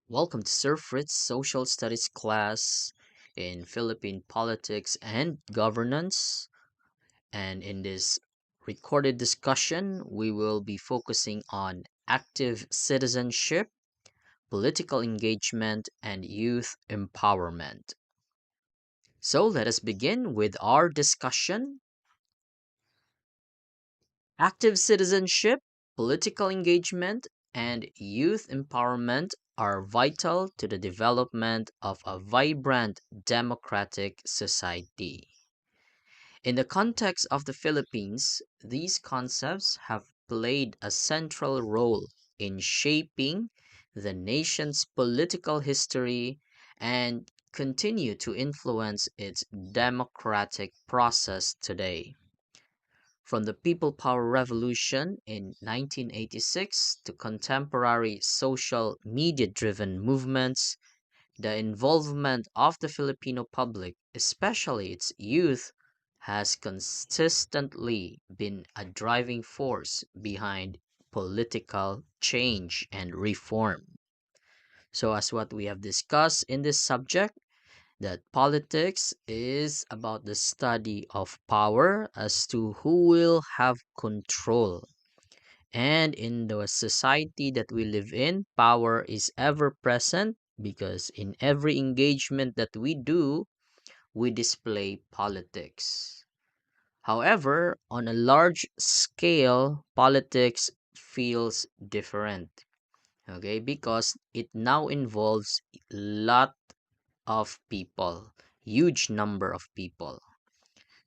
Welcome to Sir Fritz Social Studies class in Philippine Politics and Governance. And in this recorded discussion, we will be focusing on active citizenship, political engagement, and youth empowerment. So let us begin with our discussion. Active citizenship, political engagement, and youth empowerment are vital to the development of a vibrant democratic society. In the context of the Philippines, these concepts have played a central role in shaping the nation's political history and continue to influence its democratic process today. From the People Power Revolution in 1986 to contemporary social media driven movements, the involvement of the Filipino public, especially its youth, has consistently been a driving force behind political change and reform. So, as what we have discussed in this subject, that politics is about the study of power as to who will have control. And in the society that we live in, power is ever present because in every engagement that we do, we display politics. However, on a large scale, politics feels different. Okay, because it now involves lot of people, huge number of people.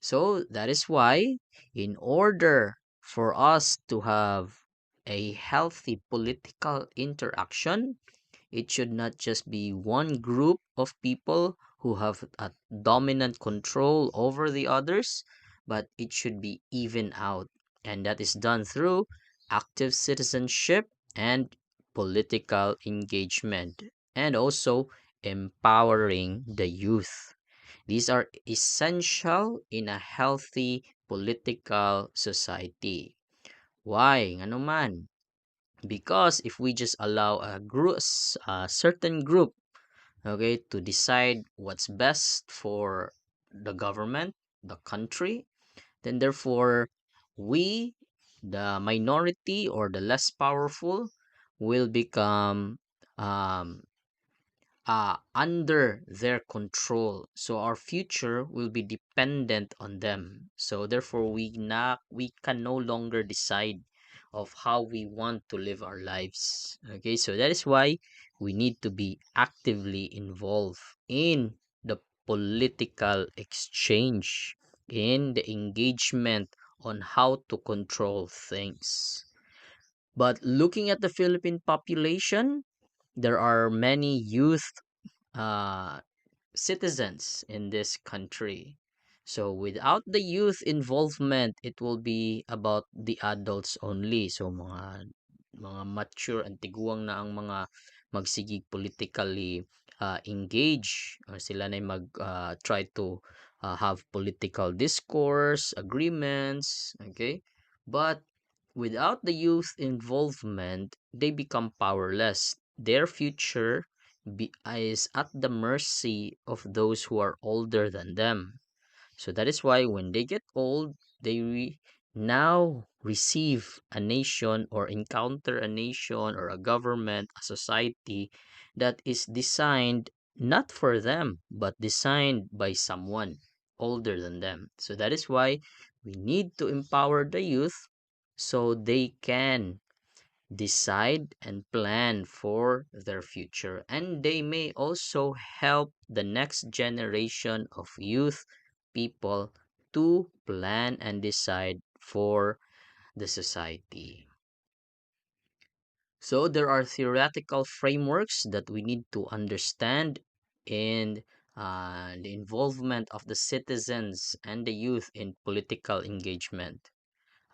So that is why, in order for us to have a healthy political interaction, it should not just be one group of people who have a dominant control over the others, but it should be even out. And that is done through active citizenship and political engagement, and also empowering the youth. These are essential in a healthy political society. Why? Nga naman? Because if we just allow a certain group, okay, to decide what's best for the government, the country, then therefore we, the minority or the less powerful, will become um, under their control. So our future will be dependent on them. So therefore we can no longer decide of how we want to live our lives. Okay, so that is why we need to be actively involved in the political exchange, in the engagement on how to control things. But looking at the Philippine population, there are many youth uh, citizens in this country. So without the youth involvement, it will be about the adults only. So mga mature and tiguang na ang mga magsigig politically engage, or sila na mag try to have political discourse, agreements, okay? But without the youth involvement, they become powerless. Their future is at the mercy of those who are older than them. So that is why when they get old, they now receive a nation or encounter a nation or a government, a society that is designed not for them, but designed by someone older than them. So that is why we need to empower the youth so they can decide and plan for their future. And they may also help the next generation of youth people to plan and decide for the society. So there are theoretical frameworks that we need to understand in the involvement of the citizens and the youth in political engagement.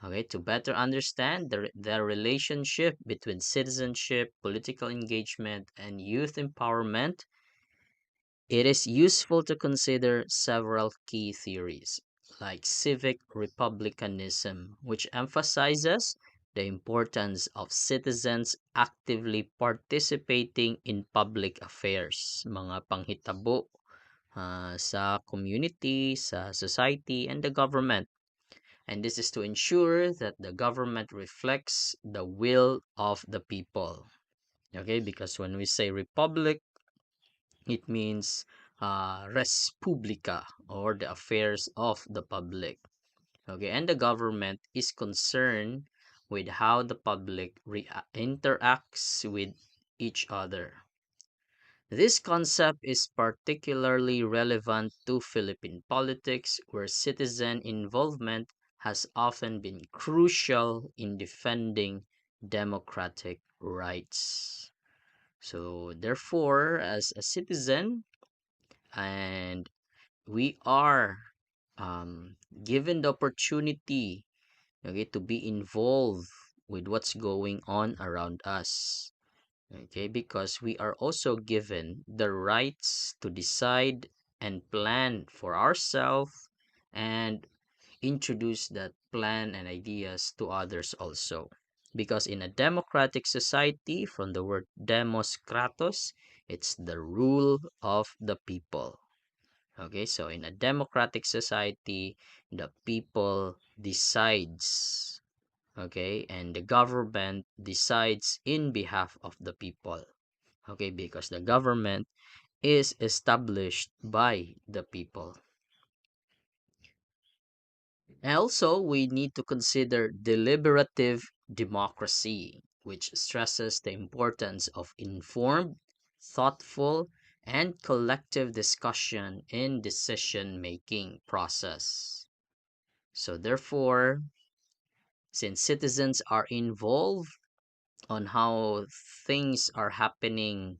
Okay, to better understand the relationship between citizenship, political engagement, and youth empowerment, it is useful to consider several key theories, like civic republicanism, which emphasizes the importance of citizens actively participating in public affairs, mga panghitabo sa community, sa society, and the government. And this is to ensure that the government reflects the will of the people. Okay, because when we say republic, it means res publica, or the affairs of the public. Okay, and the government is concerned with how the public interacts with each other. This concept is particularly relevant to Philippine politics, where citizen involvement has often been crucial in defending democratic rights. So, therefore, as a citizen, and we are given the opportunity, okay, to be involved with what's going on around us. Okay, because we are also given the rights to decide and plan for ourselves and introduce that plan and ideas to others also. Because in a democratic society, from the word demos kratos, it's the rule of the people. Okay, so in a democratic society, the people decides, okay, and the government decides in behalf of the people. Okay, because the government is established by the people. And also, we need to consider deliberative democracy, which stresses the importance of informed, thoughtful, and collective discussion in decision making process. So therefore, since citizens are involved on how things are happening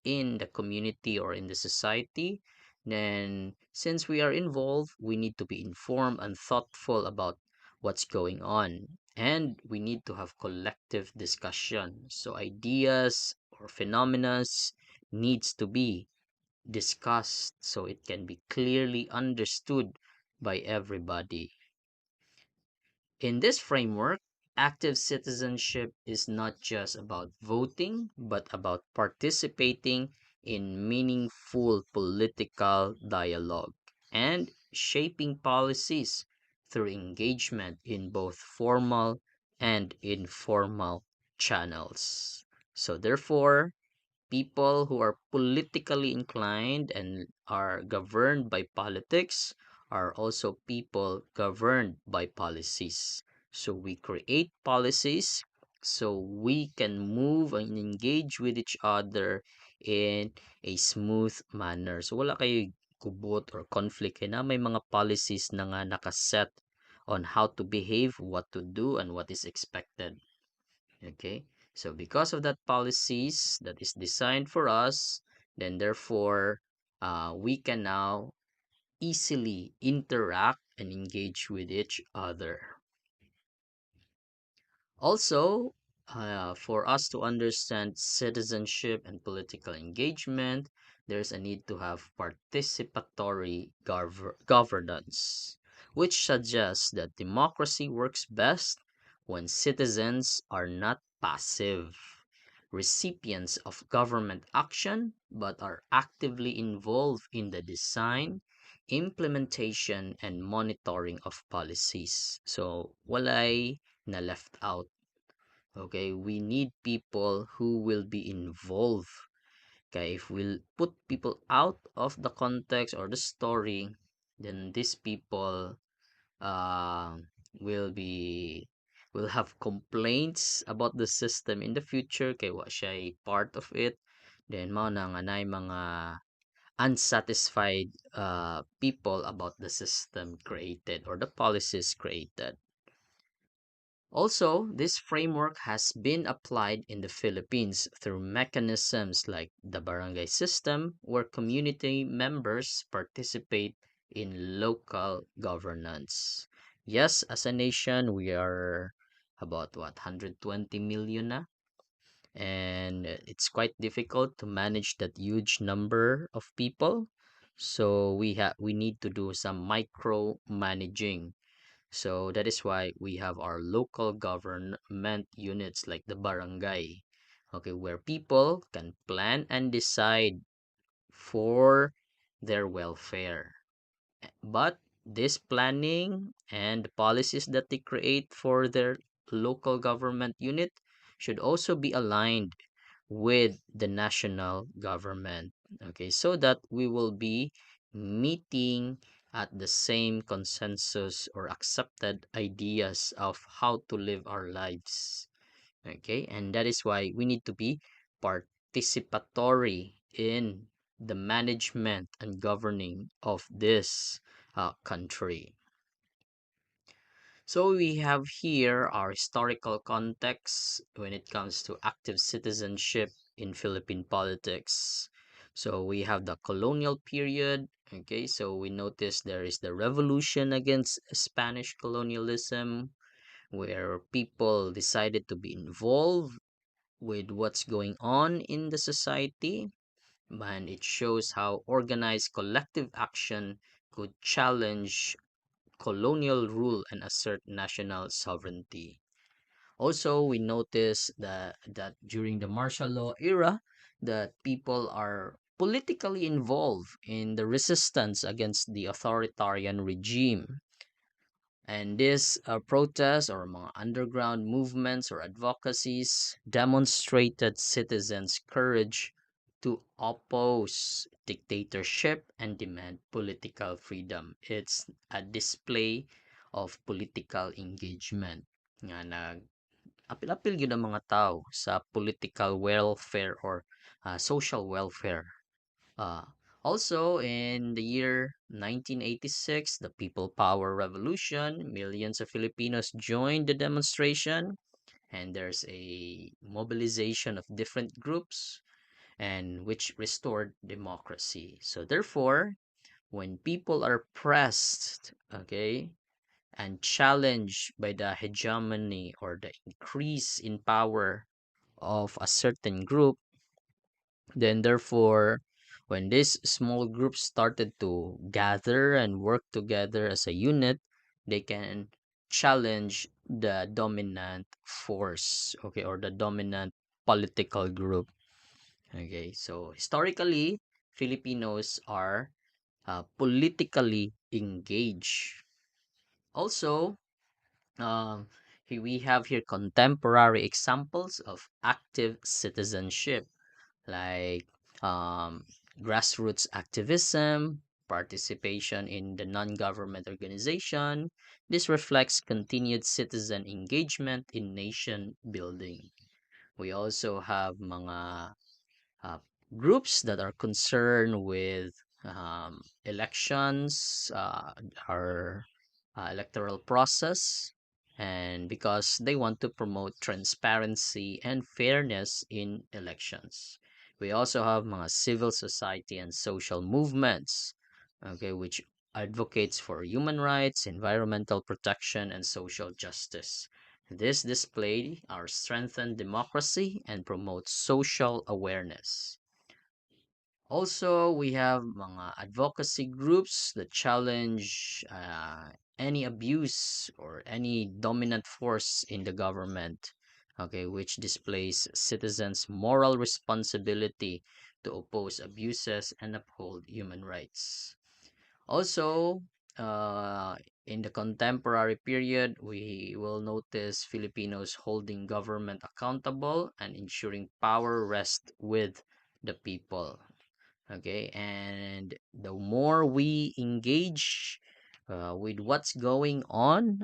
in the community or in the society, then since we are involved, we need to be informed and thoughtful about what's going on. And we need to have collective discussion. So ideas or phenomena needs to be discussed so it can be clearly understood by everybody. In this framework, active citizenship is not just about voting, but about participating in meaningful political dialogue and shaping policies through engagement in both formal and informal channels. So, therefore, people who are politically inclined and are governed by politics are also people governed by policies. So we create policies so we can move and engage with each other in a smooth manner. So wala kayo kubot or conflict na may mga policies na nga nakaset on how to behave, what to do, and what is expected. Okay, so because of that policies that is designed for us, then therefore we can now easily interact and engage with each other. Also, for us to understand citizenship and political engagement, there's a need to have participatory governance, which suggests that democracy works best when citizens are not passive recipients of government action but are actively involved in the design, implementation, and monitoring of policies. So, walay na left out. Okay, we need people who will be involved. Okay, if we'll put people out of the context or the story, then these people uh, will be will have complaints about the system in the future kay wa siya part of it. Then mao na nga nay mga unsatisfied people about the system created or the policies created. Also, this framework has been applied in the Philippines through mechanisms like the barangay system, where community members participate in local governance. Yes, as a nation, we are about 120 million na, and it's quite difficult to manage that huge number of people. So we need to do some micro managing. So that is why we have our local government units like the barangay, okay, where people can plan and decide for their welfare. But this planning and the policies that they create for their local government unit should also be aligned with the national government. Okay, so that we will be meeting at the same consensus or accepted ideas of how to live our lives. Okay, and that is why we need to be participatory in the management and governing of this country. So we have here our historical context when it comes to active citizenship in Philippine politics. So we have the colonial period. Okay, so we notice there is the revolution against Spanish colonialism, where people decided to be involved with what's going on in the society, and it shows how organized collective action could challenge colonial rule and assert national sovereignty. Also, we notice that during the martial law era, that people are politically involved in the resistance against the authoritarian regime. And these protests or mga underground movements or advocacies demonstrated citizens' courage to oppose dictatorship and demand political freedom. It's a display of political engagement nga nag apil-apil gyud ang mga tao sa political welfare or social welfare. Uh, Also, in the year 1986, the People Power Revolution, millions of Filipinos joined the demonstration, and there's a mobilization of different groups, and which restored democracy. So, therefore, when people are pressed, okay, and challenged by the hegemony or the increase in power of a certain group, then, therefore, when these small groups started to gather and work together as a unit, they can challenge the dominant force, okay, or the dominant political group. Okay, so historically, Filipinos are politically engaged. Also, we have here contemporary examples of active citizenship like um, grassroots activism, participation in the non-government organization. This reflects continued citizen engagement in nation building. We also have mga uh, groups that are concerned with elections, our electoral process, and because they want to promote transparency and fairness in elections. We also have mga civil society and social movements, okay, which advocates for human rights, environmental protection, and social justice. This display our strengthened democracy and promotes social awareness. Also, we have mga advocacy groups that challenge any abuse or any dominant force in the government, okay, which displays citizens' moral responsibility to oppose abuses and uphold human rights. Also, uh, in the contemporary period, we will notice Filipinos holding government accountable and ensuring power rests with the people. Okay, and the more we engage with what's going on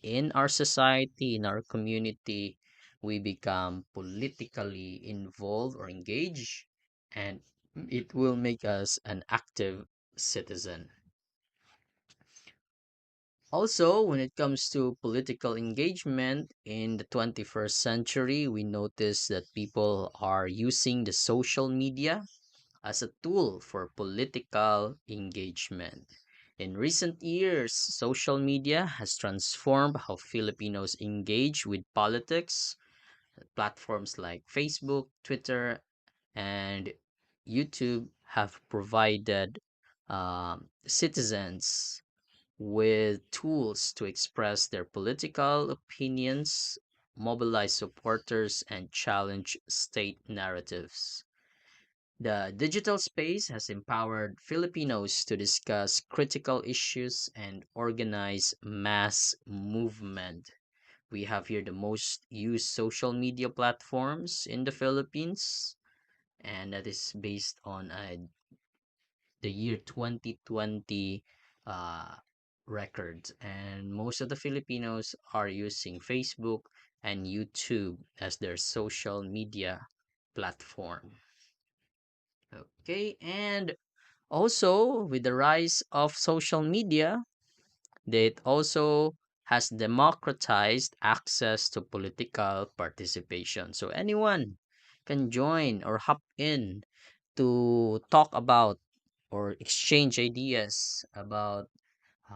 in our society, in our community, we become politically involved or engaged, and it will make us an active citizen. Also, when it comes to political engagement in the 21st century, we notice that people are using the social media as a tool for political engagement. In recent years, social media has transformed how Filipinos engage with politics. Platforms like Facebook, Twitter, and YouTube have provided citizens with tools to express their political opinions, mobilize supporters, and challenge state narratives. The digital space has empowered Filipinos to discuss critical issues and organize mass movement. We have here the most used social media platforms in the Philippines, and that is based on the year 2020 uh, records. And most of the Filipinos are using Facebook and YouTube as their social media platform. Okay, and also with the rise of social media, it also has democratized access to political participation. So anyone can join or hop in to talk about or exchange ideas about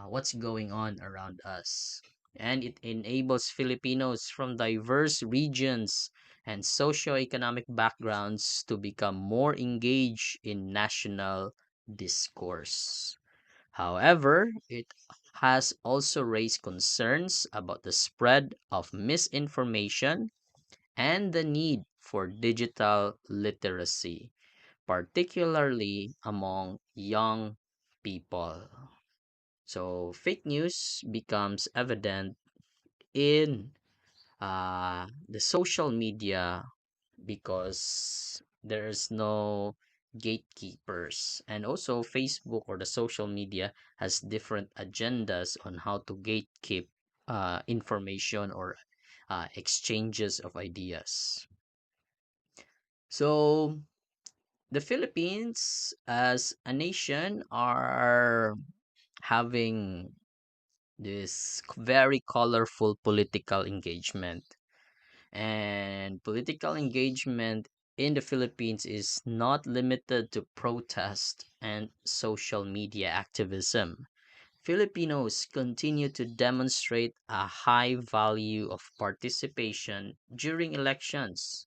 what's going on around us. And it enables Filipinos from diverse regions and socioeconomic backgrounds to become more engaged in national discourse. However, it has also raised concerns about the spread of misinformation and the need for digital literacy, particularly among young people. So, fake news becomes evident in the social media because there's no gatekeepers. And also, Facebook or the social media has different agendas on how to gatekeep information or exchanges of ideas. So, the Philippines as a nation are having this very colorful political engagement. And political engagement in the Philippines is not limited to protest and social media activism. Filipinos continue to demonstrate a high value of participation during elections.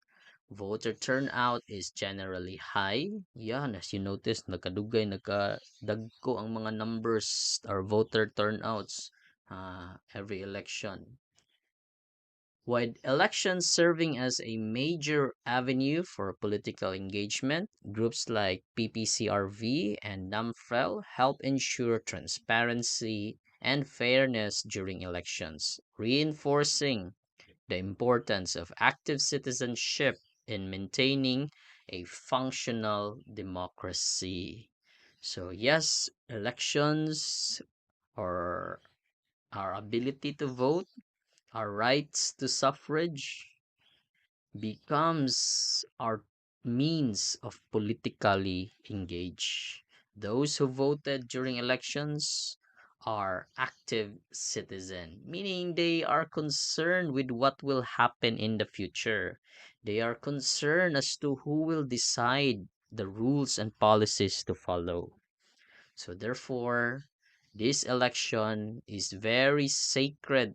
Voter turnout is generally high. Yan, as you notice, nagkadagko ang mga numbers or voter turnouts every election. With elections serving as a major avenue for political engagement, groups like PPCRV and NAMFREL help ensure transparency and fairness during elections, reinforcing the importance of active citizenship in maintaining a functional democracy. So, yes, elections or our ability to vote, our rights to suffrage becomes our means of politically engage. Those who voted during elections are active citizen, meaning they are concerned with what will happen in the future. They are concerned as to who will decide the rules and policies to follow. So therefore, this election is very sacred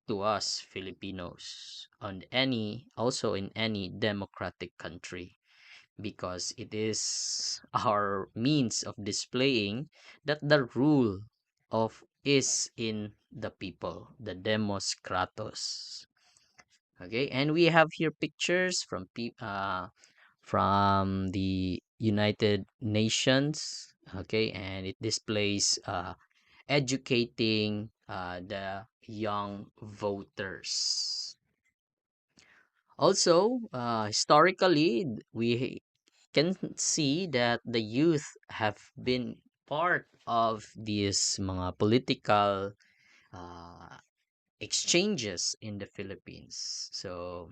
to us Filipinos on any also in any democratic country because it is our means of displaying that the rule of is in the people, the demos kratos. Okay, and we have here pictures from the United Nations. Okay, and it displays educating the young voters. Also, historically, we can see that the youth have been part of these mga political uh, exchanges in the Philippines. So,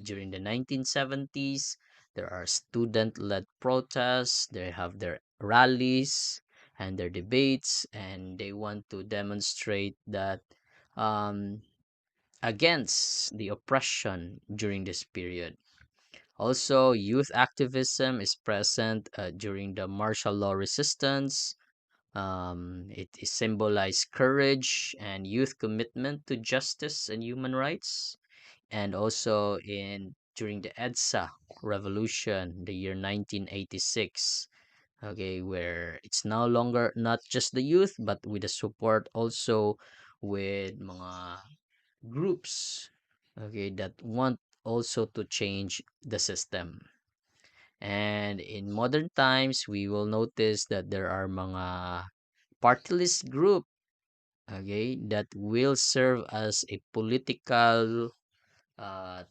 during the 1970s, there are student-led protests. They have their rallies and their debates, and they want to demonstrate that um, against the oppression during this period. Also, youth activism is present during the martial law resistance. It is symbolized courage and youth commitment to justice and human rights. And also in during the EDSA revolution, the year 1986. Okay, where it's no longer not just the youth, but with the support also with mga groups, okay, that want also to change the system. And in modern times, we will notice that there are mga party list group, okay, that will serve as a political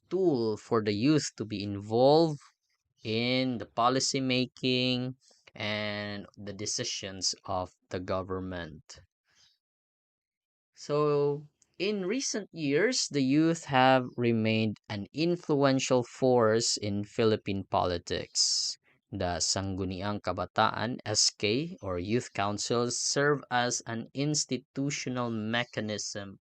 tool for the youth to be involved in the policy making and the decisions of the government. So, in recent years, the youth have remained an influential force in Philippine politics. The Sangguniang Kabataan (SK) or youth councils serve as an institutional mechanism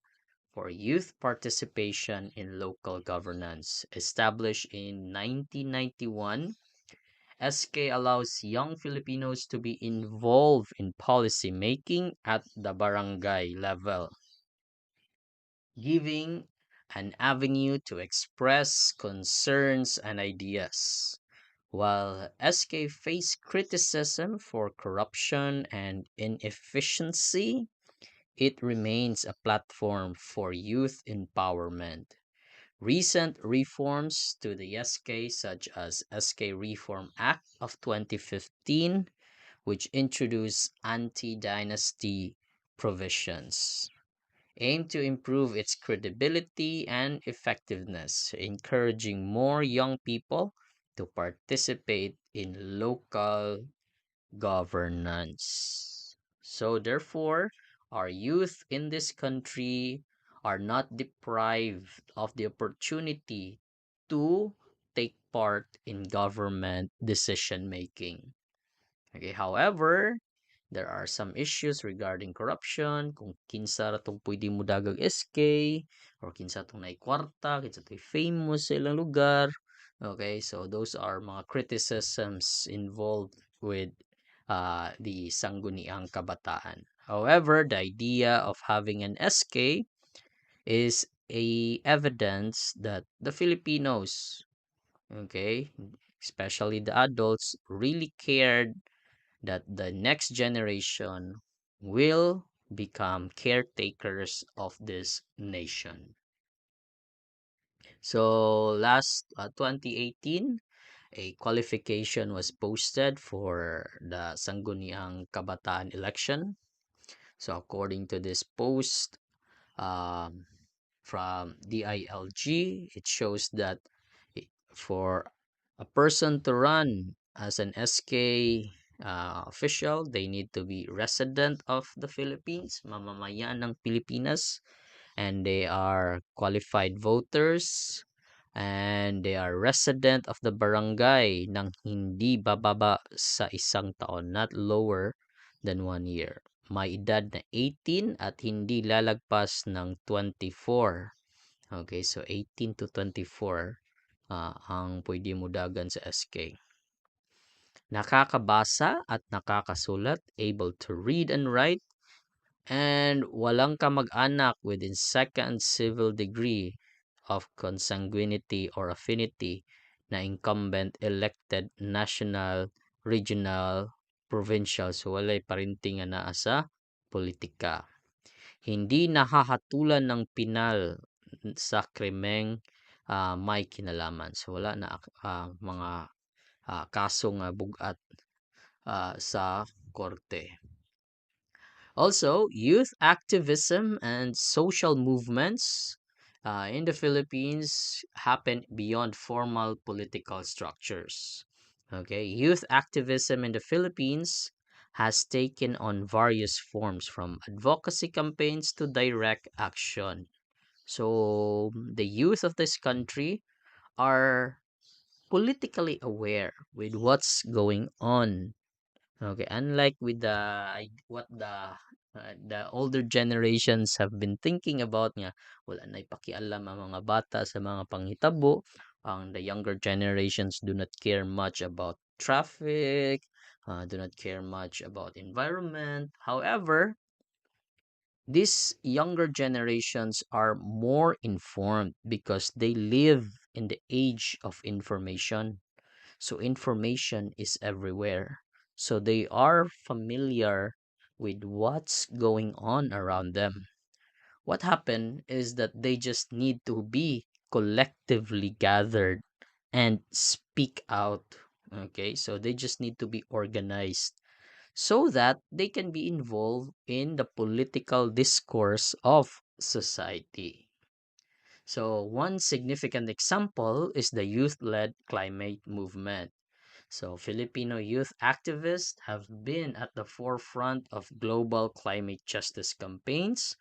for youth participation in local governance. Established in 1991, SK allows young Filipinos to be involved in policy making at the barangay level, giving an avenue to express concerns and ideas. While SK faced criticism for corruption and inefficiency, it remains a platform for youth empowerment. Recent reforms to the SK, such as SK Reform Act of 2015, which introduced anti-dynasty provisions, aim to improve its credibility and effectiveness, encouraging more young people to participate in local governance. So, therefore, our youth in this country are not deprived of the opportunity to take part in government decision making. Okay, however, there are some issues regarding corruption, kung kinsa ra tong pwede mo dagag SK, or kinsa tong naikwarta, kinsa to'y famous sa ilang lugar. Okay, so those are mga criticisms involved with the Sangguniang Kabataan. However, the idea of having an SK is a evidence that the Filipinos, okay, especially the adults, really cared that the next generation will become caretakers of this nation. So last 2018, a qualification was posted for the Sangguniang Kabataan election. So according to this post um, from DILG, it shows that for a person to run as an SK official, they need to be resident of the Philippines, mamamayan ng Pilipinas, and they are qualified voters, and they are resident of the barangay ng hindi bababa sa isang taon, not lower than 1 year. May edad na 18 at hindi lalagpas ng 24. Okay, so 18 to 24 ang pwede mo dagan sa SK. Nakakabasa at nakakasulat, able to read and write, and walang kamag-anak within second civil degree of consanguinity or affinity na incumbent, elected, national, regional, provincial. So, walay parinting nga naa sa politika. Hindi nahahatulan ng pinal sa krimeng may kinalaman. So, wala na mga kaso nga bugat sa korte. Also, youth activism and social movements in the Philippines happen beyond formal political structures. Okay, youth activism in the Philippines has taken on various forms from advocacy campaigns to direct action. So, the youth of this country are politically aware with what's going on. Okay, unlike with what the older generations have been thinking about nga wala na ipakialam ang mga bata sa mga panghitabo, ang the younger generations do not care much about traffic, do not care much about environment. However, these younger generations are more informed because they live in the age of information. So information is everywhere. So they are familiar with what's going on around them. What happened is that they just need to be collectively gathered and speak out. Okay, so they just need to be organized so that they can be involved in the political discourse of society. So, one significant example is the youth led climate movement. So, Filipino youth activists have been at the forefront of global climate justice campaigns,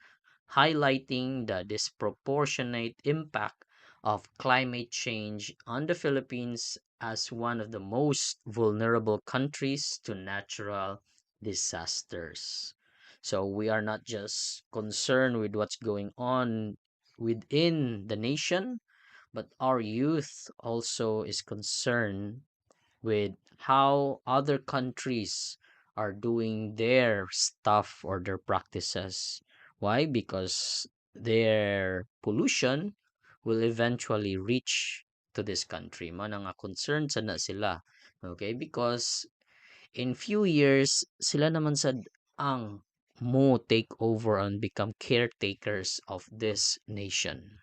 highlighting the disproportionate impact of climate change on the Philippines as one of the most vulnerable countries to natural disasters. So we are not just concerned with what's going on within the nation, but our youth also is concerned with how other countries are doing their stuff or their practices. Why? Because their pollution will eventually reach to this country. Man nga concerned sana sila. Okay? Because in few years, sila naman sad ang mo take over and become caretakers of this nation.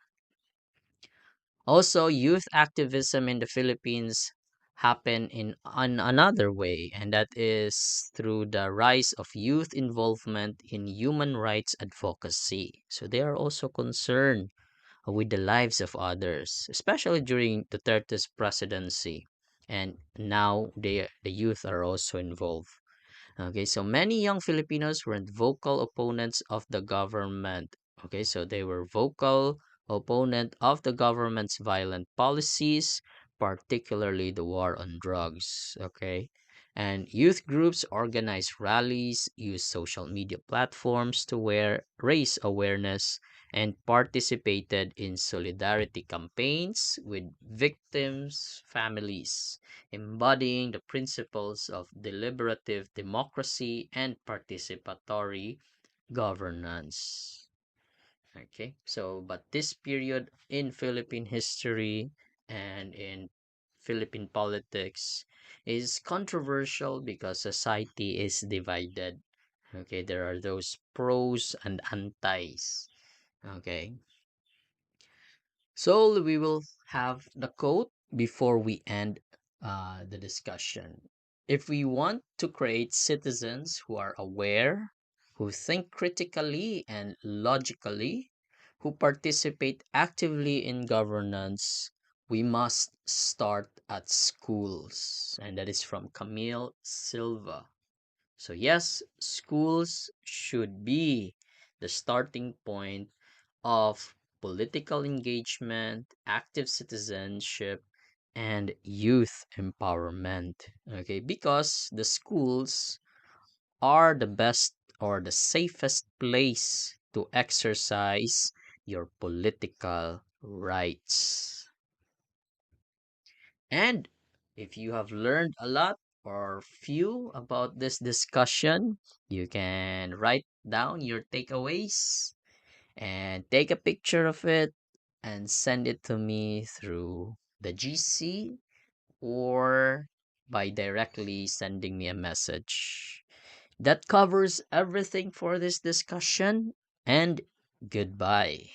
Also, youth activism in the Philippines happen in another way, and that is through the rise of youth involvement in human rights advocacy. So they are also concerned with the lives of others, especially during Duterte's presidency. And now the youth are also involved. Okay, so many young Filipinos were vocal opponents of the government. Okay, so they were vocal opponent of the government's violent policies, particularly the war on drugs. Okay, and youth groups organized rallies, used social media platforms to raise awareness, and participated in solidarity campaigns with victims' families, embodying the principles of deliberative democracy and participatory governance. Okay, so but this period in Philippine history and in Philippine politics is controversial because society is divided. Okay, there are those pros and antis. Okay, so we will have the quote before we end the discussion. If we want to create citizens who are aware, who think critically and logically, who participate actively in governance, we must start at schools. And that is from Camille Silva. So, yes, schools should be the starting point of political engagement, active citizenship, and youth empowerment. Okay, because the schools are the best or the safest place to exercise your political rights. And if you have learned a lot or few about this discussion, you can write down your takeaways and take a picture of it and send it to me through the GC or by directly sending me a message. That covers everything for this discussion, and goodbye.